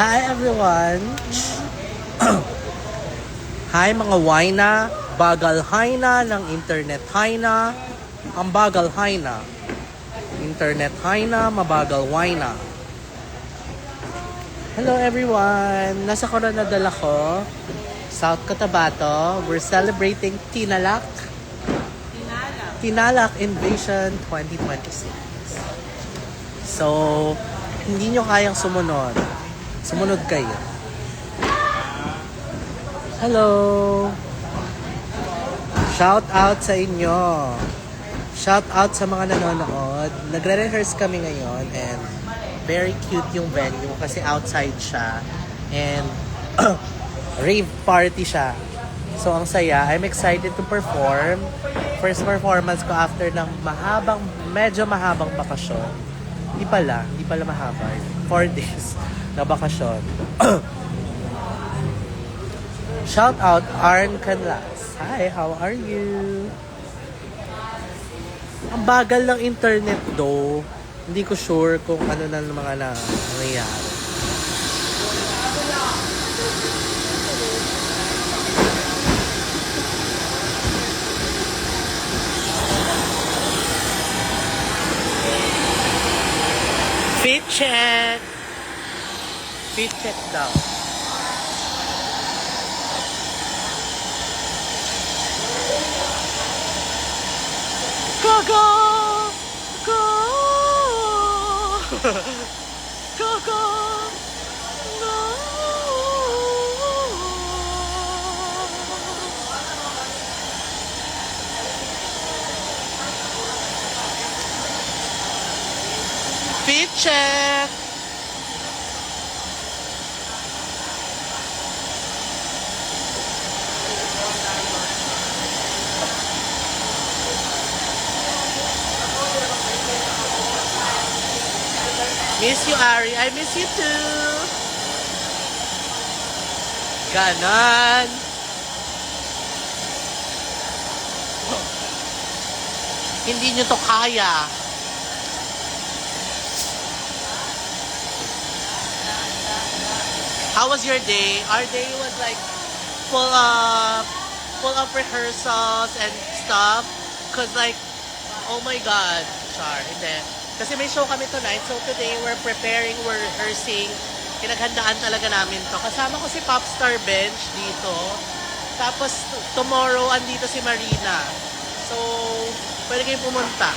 Hi everyone! Hi mga wina, bagal na ng internet na, ang bagal na. Internet na, mabagal wina. Hello everyone! Nasa Coronadal ako, South Cotabato. We're celebrating Tinalak Invasion 2026. So, hindi nyo kayang sumunod. Sumunod kayo. Hello! Shout out sa inyo. Shout out sa mga nanonood. Nagre-rehearse kami ngayon and very cute yung venue kasi outside siya. And rave party siya. So ang saya. I'm excited to perform. First performance ko after ng medyo mahabang bakasyon. Hindi pala mahaba. 4 days na bakasyon. Shout out Arn Canlas. Hi, how are you? Ang bagal ng internet though. Hindi ko sure kung ano na mga nangyayari. Fit check! Fit check daw. Go, go! Go! Go, go! No! Fit check! Miss you, Ari. I miss you too. Ganon. Hindi nyo to kaya. How was your day? Our day was like full of rehearsals and stuff. Cause like, oh my God. Char, hindi. Kasi may show kami tonight. So today, we're preparing, we're rehearsing. Pinaghandaan talaga namin to. Kasama ko si Popstar Bench dito. Tapos tomorrow, andito si Marina. So, pwede kayong pumunta.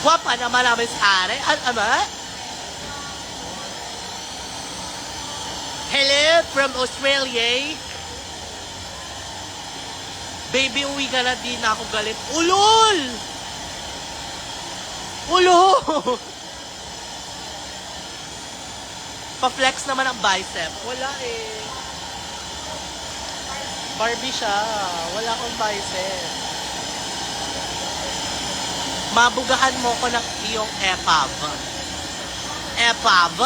Wapa naman namin sa are. Ama? Hello from Australia. Baby, uwi ka na, di na ako galit. Ulol! Ulo! Pa-flex naman ang bicep. Wala eh. Barbie siya. Wala akong bicep. Mabugahan mo ko ng iyong EPAV. EPAV?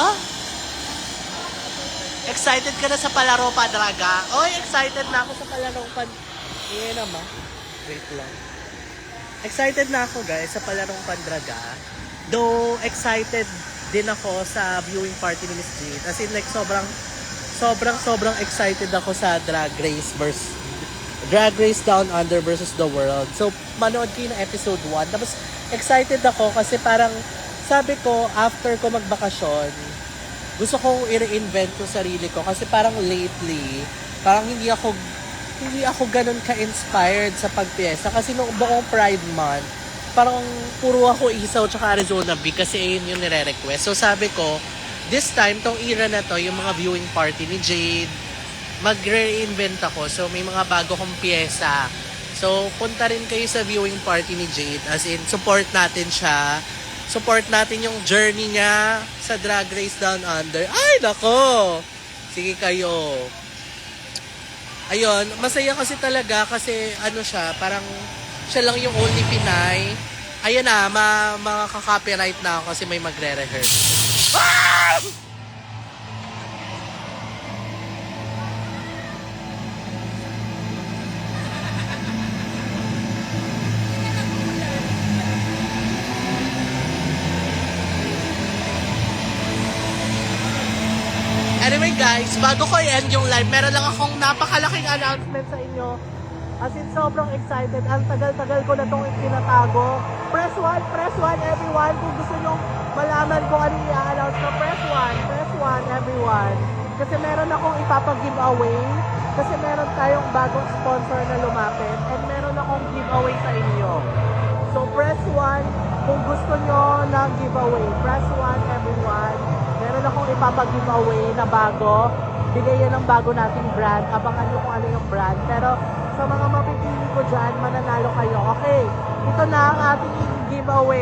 Excited ka na sa palaro pa, Draga? Oy, excited na ako sa palaro pa. Iyan naman. Wait lang. Excited na ako guys sa palarong Pandraga. Though excited din ako sa viewing party ni Miss Jade. As in like sobrang excited ako sa Drag Race Down Under versus The World. So manood kayo ng episode 1. Tapos excited ako kasi parang sabi ko after ko magbakasyon, gusto ko i-reinvent yung sarili ko kasi parang lately, parang hindi ako ganun ka-inspired sa pagpiyesa. Kasi nung buong Pride Month, parang puro ako Isaw tsaka Arizona Bee kasi yun yung nire-request. So sabi ko, this time, tong era na to, yung mga viewing party ni Jade, magre-reinvent ako. So may mga bago kong piyesa. So punta rin kayo sa viewing party ni Jade. As in, support natin siya. Support natin yung journey niya sa Drag Race Down Under. Ay, nako! Sige kayo. Ayun, masaya kasi talaga kasi ano siya, parang siya lang yung only Pinay. Ayun na, makaka-copyright na ako kasi may magre-rehearse. Ah! Anyway guys, bago ko i-end yung live, meron lang akong napakalaking announcement sa inyo. As in, sobrang excited. Ang tagal-tagal ko na itong itinatago. Press 1 everyone. Kung gusto nyo malaman kung ano yung i-announce na press 1 everyone. Kasi meron akong ipapag-giveaway. Kasi meron tayong bagong sponsor na lumapit. And meron akong giveaway sa inyo. So press 1 kung gusto nyo ng giveaway. Press 1 everyone. Meron akong ipapag-giveaway na bago. Bigay yan ng bago nating brand. Abangan nyo kung ano yung brand. Pero sa mga mapipili ko dyan, mananalo kayo. Okay, ito na ang ating giveaway.